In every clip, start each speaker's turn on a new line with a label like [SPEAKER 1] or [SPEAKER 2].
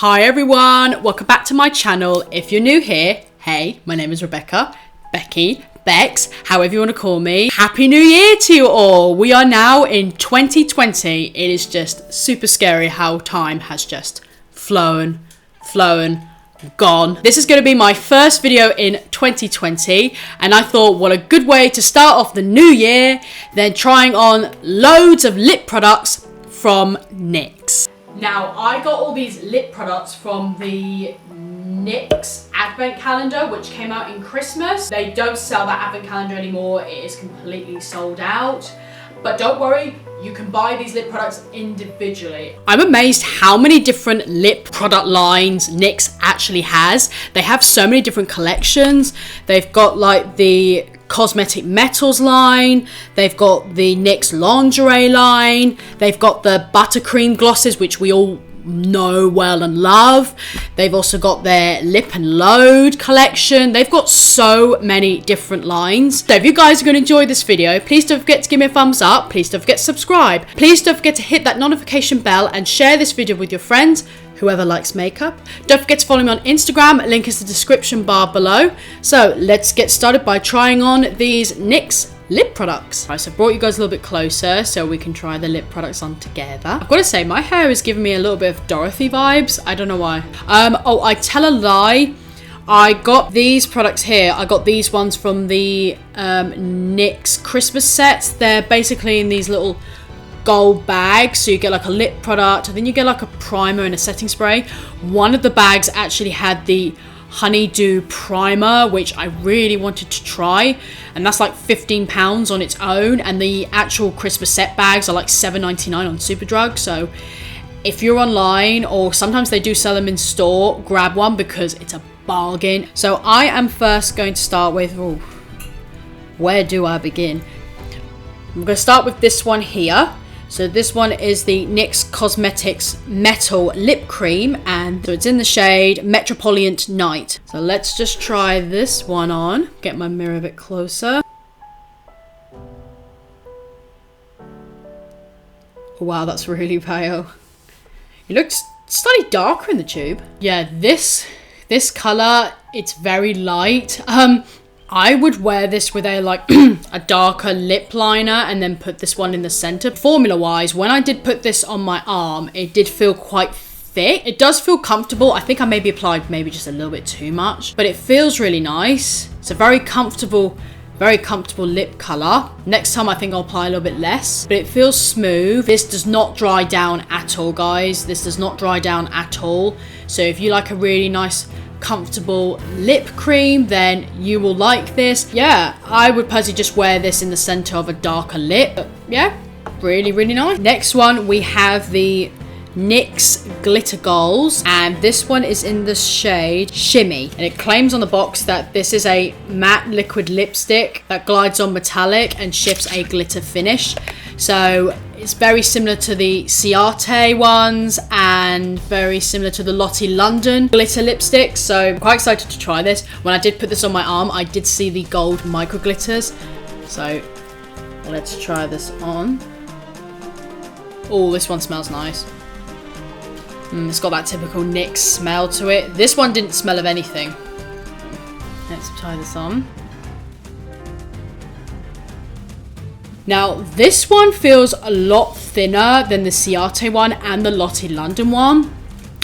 [SPEAKER 1] Hi everyone, welcome back to my channel. If you're new here, hey, my name is Rebecca, Becky, Bex, however you want to call me. Happy New Year to you all. We are now in 2020. It is just super scary how time has just flown, gone. This is going to be my first video in 2020 and I thought what a good way to start off the new year than trying on loads of lip products from NYX. Now I got all these lip products from the NYX advent calendar which came out in Christmas. They don't sell that advent calendar anymore, it is completely sold out. But don't worry, you can buy these lip products individually. I'm amazed how many different lip product lines NYX actually has. They have so many different collections. They've got like the Cosmetic Metals line, they've got the NYX Lingerie line, they've got the buttercream glosses which we all know well and love. They've also got their Lip and Load collection. They've got so many different lines. So if you guys are going to enjoy this video, please don't forget to give me a thumbs up, please don't forget to subscribe, please don't forget to hit that notification bell and share this video with your friends, whoever likes makeup. Don't forget to follow me on Instagram, link is in the description bar below. So let's get started by trying on these NYX lip products. Right, so I brought you guys a little bit closer so we can try the lip products on together. I've got to say, my hair is giving me a little bit of Dorothy vibes. I don't know why. Oh, I tell a lie. I got these products here. I got these ones from the NYX Christmas sets. They're basically in these little gold bags, so you get like a lip product and then you get like a primer and a setting spray. One of the bags actually had the honeydew primer which I really wanted to try, and that's like £15 on its own, and the actual Christmas set bags are like $7.99 on Superdrug. So if you're online, or sometimes they do sell them in store, grab one because it's a bargain. So I am first going to start with, where do I begin? I'm going to start with this one here. So this one is the NYX Cosmetics Metal Lip Cream, and so it's in the shade Metropolitan Night. So let's just try this one on. Get my mirror a bit closer. Wow, that's really pale. It looks slightly darker in the tube. Yeah, this color, it's very light. I would wear this with a like a darker lip liner and then put this one in the center. Formula wise, when I did put this on my arm, it did feel quite thick. It does feel comfortable. I think I maybe applied just a little bit too much, but it feels really nice. It's a very comfortable lip color. Next time I think I'll apply a little bit less, but it feels smooth. This does not dry down at all, guys. This does not dry down at all. So if you like a really nice comfortable lip cream, then you will like this. Yeah, I would personally just wear this in the center of a darker lip. But yeah, really nice. Next one, we have the NYX Glitter Goals, and this one is in the shade Shimmie, and it claims on the box that this is a matte liquid lipstick that glides on metallic and shifts a glitter finish. So it's very similar to the Ciate ones and very similar to the Lottie London glitter lipsticks. So I'm quite excited to try this. When I did put this on my arm, I did see the gold micro glitters. So let's try this on. Oh, this one smells nice. It's got that typical NYX smell to it. This one didn't smell of anything. Let's try this on. Now, this one feels a lot thinner than the Ciate one and the Lottie London one.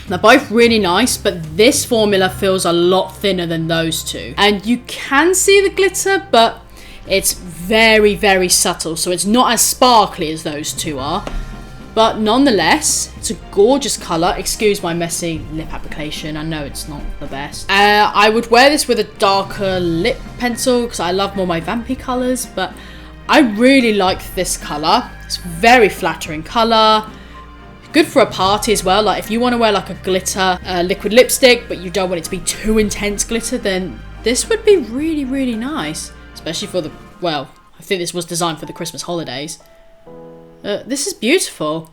[SPEAKER 1] They're both really nice, but this formula feels a lot thinner than those two. And you can see the glitter, but it's very subtle. So it's not as sparkly as those two are. But nonetheless, it's a gorgeous colour. Excuse my messy lip application. I know it's not the best. I would wear this with a darker lip pencil because I love more my vampy colours. But I really like this colour. It's very flattering colour. Good for a party as well. Like if you want to wear like a glitter liquid lipstick, but you don't want it to be too intense glitter, then this would be really nice. Especially for the, well, I think this was designed for the Christmas holidays. This is beautiful.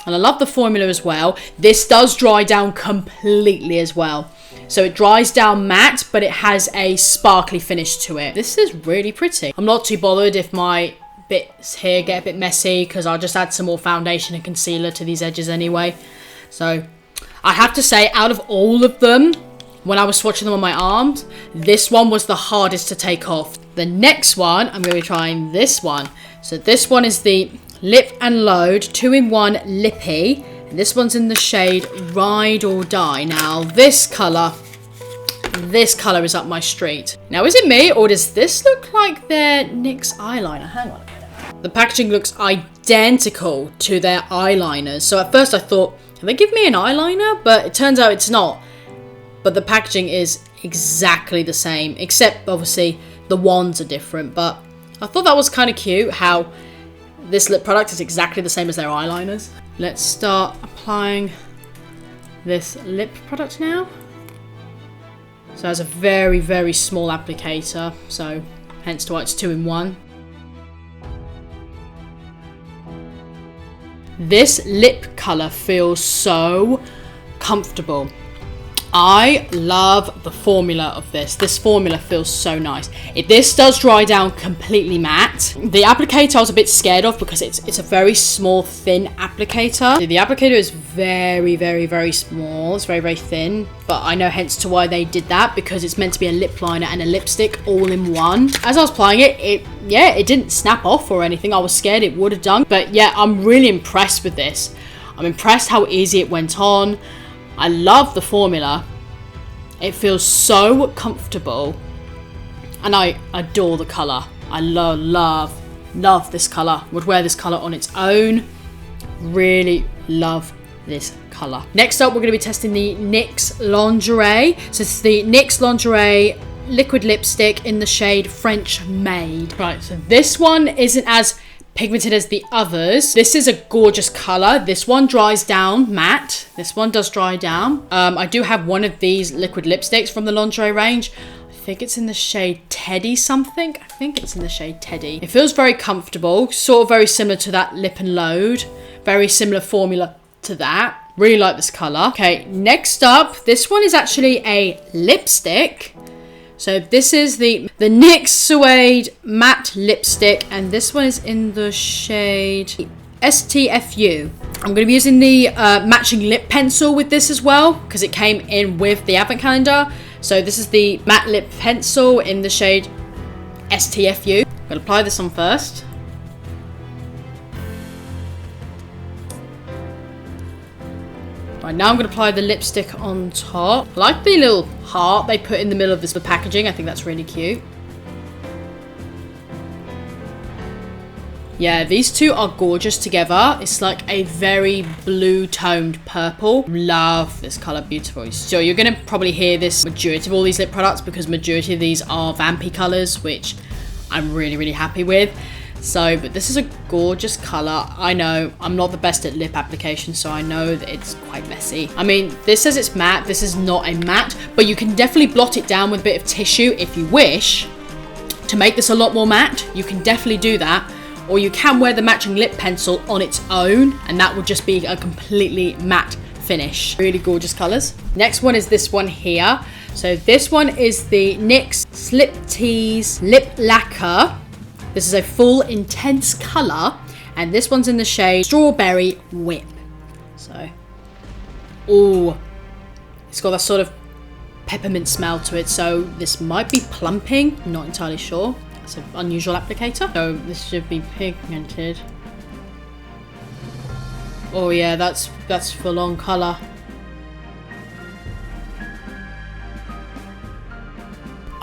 [SPEAKER 1] And I love the formula as well. This does dry down completely as well. So it dries down matte, but it has a sparkly finish to it. This is really pretty. I'm not too bothered if my bits here get a bit messy because I'll just add some more foundation and concealer to these edges anyway. So I have to say, out of all of them, when I was swatching them on my arms, this one was the hardest to take off. The next one, I'm going to be trying this one. So this one is the Lip and Load 2-in-1 Lippie. And this one's in the shade Ride or Die. Now, this colour is up my street. Now, is it me, or does this look like their NYX eyeliner? Hang on a minute. The packaging looks identical to their eyeliners. So at first I thought, can they give me an eyeliner? But it turns out it's not. But the packaging is exactly the same, except obviously the wands are different. But I thought that was kind of cute how this lip product is exactly the same as their eyeliners. Let's start applying this lip product now. So it has a very, very small applicator, so hence why it's 2-in-1. This lip colour feels so comfortable. I love the formula of this. This formula feels so nice. This does dry down completely matte. The applicator I was a bit scared of because it's a very small, thin applicator. The applicator is very, very, very small. It's very, very thin. But I know hence to why they did that, because it's meant to be a lip liner and a lipstick all in one. As I was applying it, it didn't snap off or anything. I was scared it would have done. But yeah, I'm really impressed with this. I'm impressed how easy it went on. I love the formula. It feels so comfortable. And I adore the colour. I love this colour. Would wear this colour on its own. Really love this colour. Next up, we're going to be testing the NYX Lingerie. So it's the NYX Lingerie liquid lipstick in the shade French Maid. Right, so this one isn't as pigmented as the others. This is a gorgeous colour. This one dries down matte. This one does dry down. I do have one of these liquid lipsticks from the Lingerie range. I think it's in the shade Teddy something. I think it's in the shade Teddy. It feels very comfortable, sort of very similar to that Lip and Load. Very similar formula to that. Really like this colour. Okay, next up, this one is actually a lipstick. So this is the NYX Suede matte lipstick, and this one is in the shade stfu. I'm going to be using the matching lip pencil with this as well, because it came in with the advent calendar. So this is the matte lip pencil in the shade stfu. I'm going to apply this on first. Right, now I'm going to apply the lipstick on top. I like the little heart they put in the middle of this packaging. I think that's really cute. Yeah, these two are gorgeous together. It's like a very blue toned purple. Love this colour, beautiful. So you're going to probably hear this majority of all these lip products, because majority of these are vampy colours, which I'm really, really happy with. So, but this is a gorgeous colour. I know I'm not the best at lip application, so I know that it's quite messy. I mean, this says it's matte. This is not a matte, but you can definitely blot it down with a bit of tissue if you wish to make this a lot more matte. You can definitely do that. Or you can wear the matching lip pencil on its own, and that would just be a completely matte finish. Really gorgeous colours. Next one is this one here. So this one is the NYX Lip Tease Lip Lacquer. This is a full intense colour, and this one's in the shade Strawberry Whip. So, oh, it's got that sort of peppermint smell to it, so this might be plumping, I'm not entirely sure. It's an unusual applicator. So this should be pigmented. Oh yeah, that's full on colour.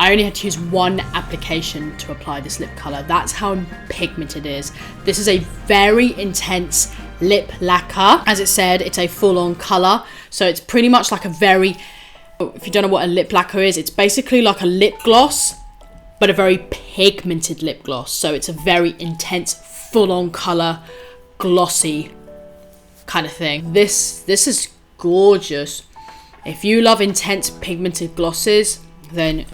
[SPEAKER 1] I only had to use one application to apply this lip colour. That's how pigmented it is. This is a very intense lip lacquer. As it said, it's a full-on colour. So it's pretty much like a very, if you don't know what a lip lacquer is, it's basically like a lip gloss, but a very pigmented lip gloss. So it's a very intense, full-on colour, glossy kind of thing. This is gorgeous. If you love intense pigmented glosses, then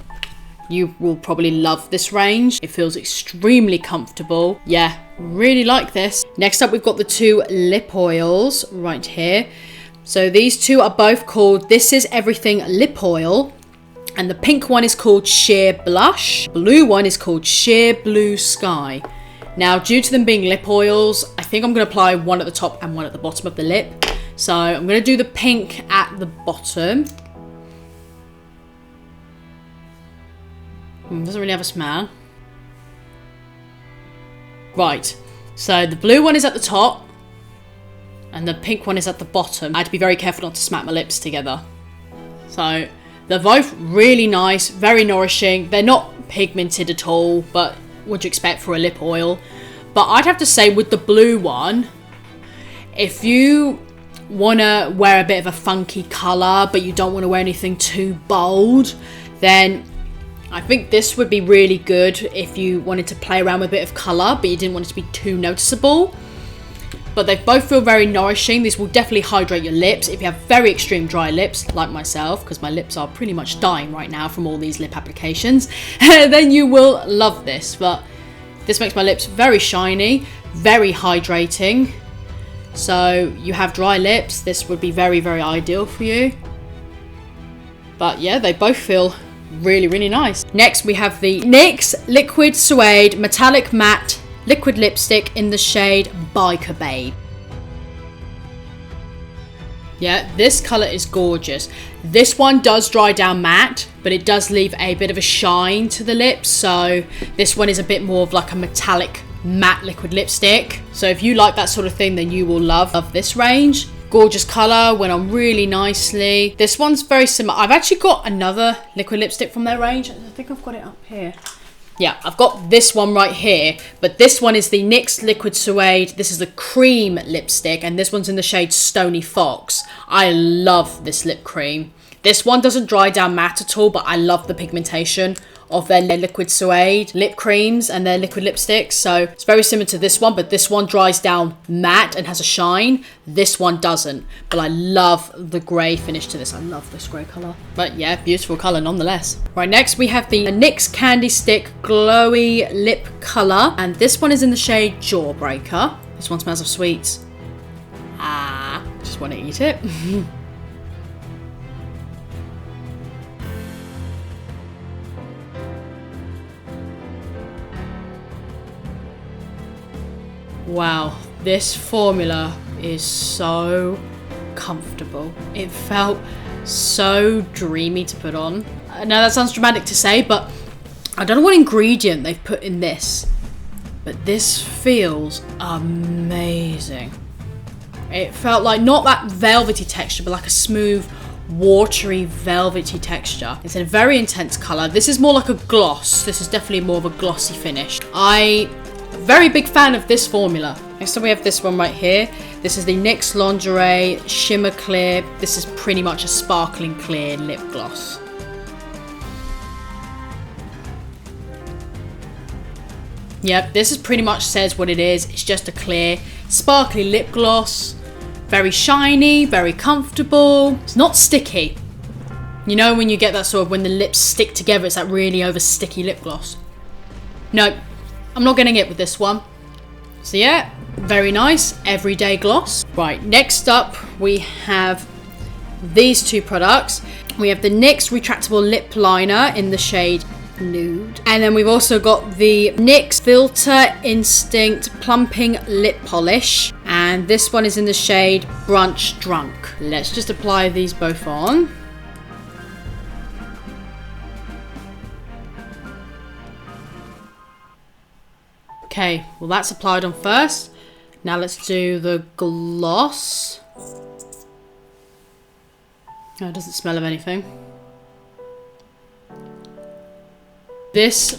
[SPEAKER 1] you will probably love this range. It feels extremely comfortable. Yeah, really like this. Next up, we've got the two lip oils right here. So these two are both called This Is Everything Lip Oil. And the pink one is called Sheer Blush. Blue one is called Sheer Blue Sky. Now, due to them being lip oils, I think I'm going to apply one at the top and one at the bottom of the lip. So I'm going to do the pink at the bottom. Doesn't really have a smell. Right, so the blue one is at the top and the pink one is at the bottom. I had to be very careful not to smack my lips together. So they're both really nice, very nourishing. They're not pigmented at all, but what you expect for a lip oil. But I'd have to say with the blue one, if you want to wear a bit of a funky colour but you don't want to wear anything too bold, then I think this would be really good if you wanted to play around with a bit of colour but you didn't want it to be too noticeable. But they both feel very nourishing. This will definitely hydrate your lips. If you have very extreme dry lips, like myself, because my lips are pretty much dying right now from all these lip applications, then you will love this. But this makes my lips very shiny, very hydrating. So you have dry lips, this would be very, very ideal for you. But yeah, they both feel really, really nice. Next, we have the NYX Liquid Suede Metallic Matte Liquid Lipstick in the shade Biker Babe. Yeah, this colour is gorgeous. This one does dry down matte, but it does leave a bit of a shine to the lips. So this one is a bit more of like a metallic matte liquid lipstick. So if you like that sort of thing, then you will love this range. Gorgeous colour, went on really nicely. This one's very similar. I've actually got another liquid lipstick from their range. I think I've got it up here. Yeah, I've got this one right here, but this one is the NYX Liquid Suede. This is the cream lipstick, and this one's in the shade Stony Fox. I love this lip cream. This one doesn't dry down matte at all, but I love the pigmentation of their Liquid Suede lip creams and their liquid lipsticks. So it's very similar to this one, but this one dries down matte and has a shine. This one doesn't, but I love the grey finish to this. I love this grey colour. But yeah, beautiful colour nonetheless. Right, next we have the NYX Candy Stick Glowy Lip Colour, and this one is in the shade Jawbreaker. This one smells of sweets. Just want to eat it. Wow, this formula is so comfortable. It felt so dreamy to put on. Now that sounds dramatic to say, but I don't know what ingredient they've put in this, but this feels amazing. It felt like not that velvety texture, but like a smooth, watery, velvety texture. It's a very intense colour. This is more like a gloss. This is definitely more of a glossy finish. Very big fan of this formula. Next up we have this one right here. This is the NYX Lingerie Shimmer Clear. This is pretty much a sparkling clear lip gloss. Yep, this is pretty much says what it is. It's just a clear, sparkly lip gloss. Very shiny, very comfortable. It's not sticky. You know when you get that sort of, when the lips stick together, it's that really over sticky lip gloss. No. I'm not getting it with this one. So yeah, very nice everyday gloss. Right, next up we have these two products. We have the NYX retractable lip liner in the shade Nude, and then we've also got the NYX Fillter Instinct plumping lip polish, and this one is in the shade Brunch Drunk. Let's just apply these both on. Okay, well that's applied on first. Now let's do the gloss. Oh, it doesn't smell of anything. This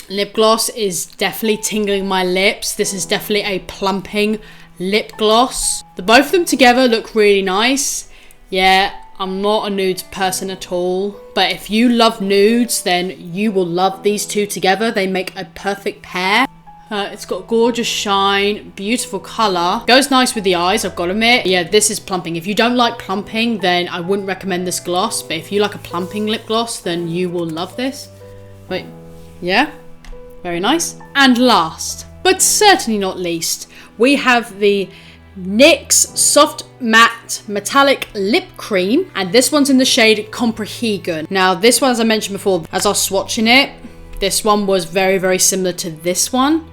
[SPEAKER 1] lip gloss is definitely tingling my lips. This is definitely a plumping lip gloss. The both of them together look really nice. Yeah, I'm not a nudes person at all, but if you love nudes, then you will love these two together. They make a perfect pair. It's got gorgeous shine, beautiful colour. Goes nice with the eyes, I've got to admit. Yeah, this is plumping. If you don't like plumping, then I wouldn't recommend this gloss. But if you like a plumping lip gloss, then you will love this. But yeah, very nice. And last, but certainly not least, we have the NYX Soft Matte Metallic Lip Cream. And this one's in the shade Comprehegan. Now, this one, as I mentioned before, as I was swatching it, this one was very, very similar to this one.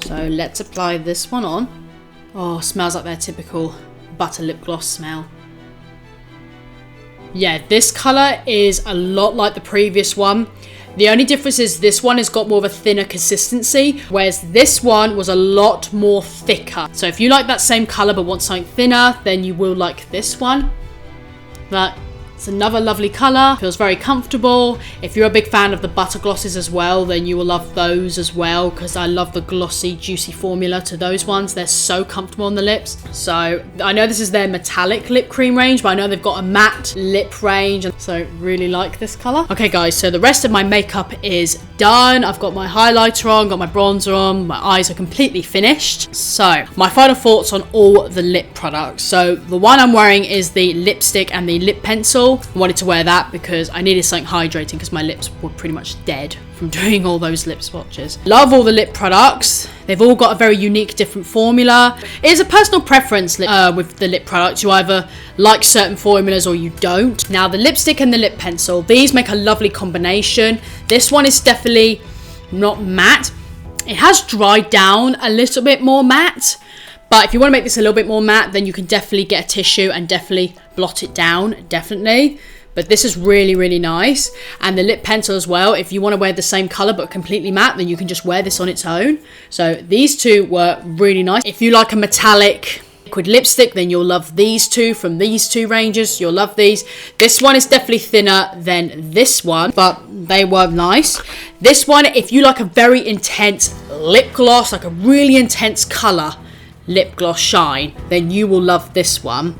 [SPEAKER 1] So let's apply this one on. Oh, smells like their typical butter lip gloss smell. Yeah, this colour is a lot like the previous one. The only difference is this one has got more of a thinner consistency, whereas this one was a lot more thicker. So if you like that same colour but want something thinner, then you will like this one. But it's another lovely colour, feels very comfortable. If you're a big fan of the butter glosses as well, then you will love those as well, because I love the glossy, juicy formula to those ones. They're so comfortable on the lips. So I know this is their metallic lip cream range, but I know they've got a matte lip range, so really like this colour. Okay guys, so the rest of my makeup is done. I've got my highlighter on, got my bronzer on, my eyes are completely finished. So my final thoughts on all the lip products. So the one I'm wearing is the lipstick and the lip pencil. I wanted to wear that because I needed something hydrating because my lips were pretty much dead from doing all those lip swatches. Love all the lip products. They've all got a very unique, different formula. It is a personal preference with the lip products. You either like certain formulas or you don't. Now the lipstick and the lip pencil, these make a lovely combination. This one is definitely not matte. It has dried down a little bit more matte. But if you want to make this a little bit more matte, then you can definitely get a tissue and definitely blot it down, definitely. But this is really, really nice. And the lip pencil as well, if you want to wear the same colour but completely matte, then you can just wear this on its own. So these two were really nice. If you like a metallic liquid lipstick, then you'll love these two from these two ranges. You'll love these. This one is definitely thinner than this one, but they were nice. This one, if you like a very intense lip gloss, like a really intense colour, lip gloss shine, then you will love this one.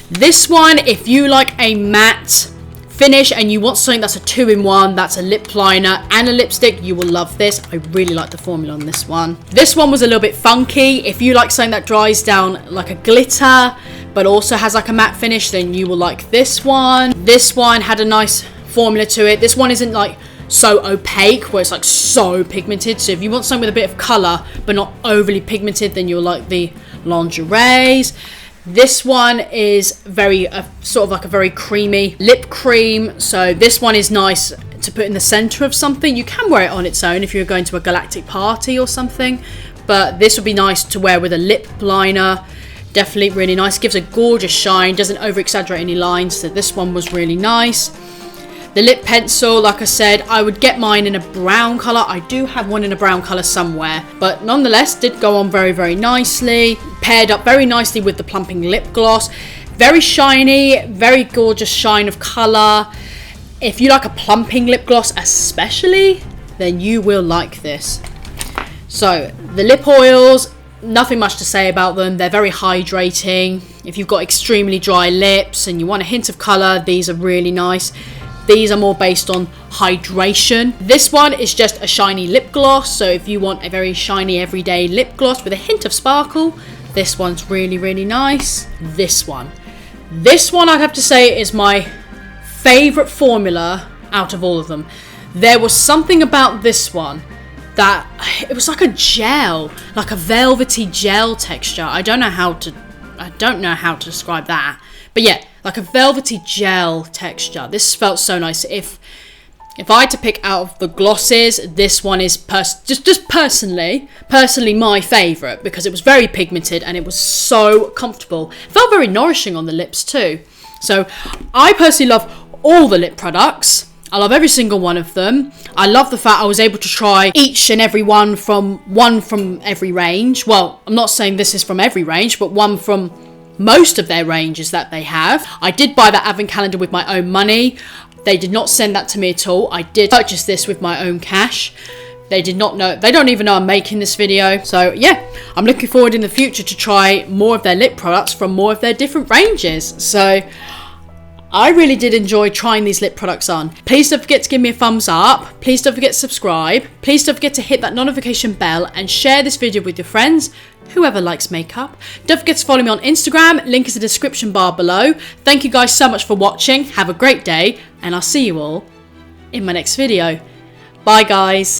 [SPEAKER 1] This one, if you like a matte finish and you want something that's a 2-in-1, that's a lip liner and a lipstick, you will love this. I really like the formula on this one. This one was a little bit funky. If you like something that dries down like a glitter but also has like a matte finish, then you will like this one. This one had a nice formula to it. This one isn't like so opaque where it's like so pigmented, so if you want something with a bit of colour but not overly pigmented, then you'll like the lingeries. This one is very sort of like a very creamy lip cream, so this one is nice to put in the centre of something. You can wear it on its own if you're going to a galactic party or something, but this would be nice to wear with a lip liner. Definitely really nice, gives a gorgeous shine, doesn't over exaggerate any lines, so this one was really nice. The lip pencil, like I said, I would get mine in a brown colour. I do have one in a brown colour somewhere, but nonetheless did go on very, very nicely. Paired up very nicely with the plumping lip gloss. Very shiny, very gorgeous shine of colour. If you like a plumping lip gloss especially, then you will like this. So the lip oils, nothing much to say about them. They're very hydrating. If you've got extremely dry lips and you want a hint of colour, these are really nice. These are more based on hydration. This one is just a shiny lip gloss, so if you want a very shiny everyday lip gloss with a hint of sparkle, this one's really, really nice. This one I'd have to say is my favourite formula out of all of them. There was something about this one that it was like a gel, like a velvety gel texture. I don't know how to describe that, but yeah, like a velvety gel texture. This felt so nice. If I had to pick out of the glosses, this one is just personally my favourite, because it was very pigmented and it was so comfortable. It felt very nourishing on the lips too. So I personally love all the lip products. I love every single one of them. I love the fact I was able to try each and every one from every range. Well, I'm not saying this is from every range, but one from most of their ranges that they have. I did buy that advent calendar with my own money. They did not send that to me at all. I did purchase this with my own cash. They did not know, they don't even know I'm making this video. So yeah, I'm looking forward in the future to try more of their lip products from more of their different ranges. So I really did enjoy trying these lip products on. Please don't forget to give me a thumbs up. Please don't forget to subscribe. Please don't forget to hit that notification bell and share this video with your friends, whoever likes makeup. Don't forget to follow me on Instagram. Link is in the description bar below. Thank you guys so much for watching. Have a great day, and I'll see you all in my next video. Bye guys.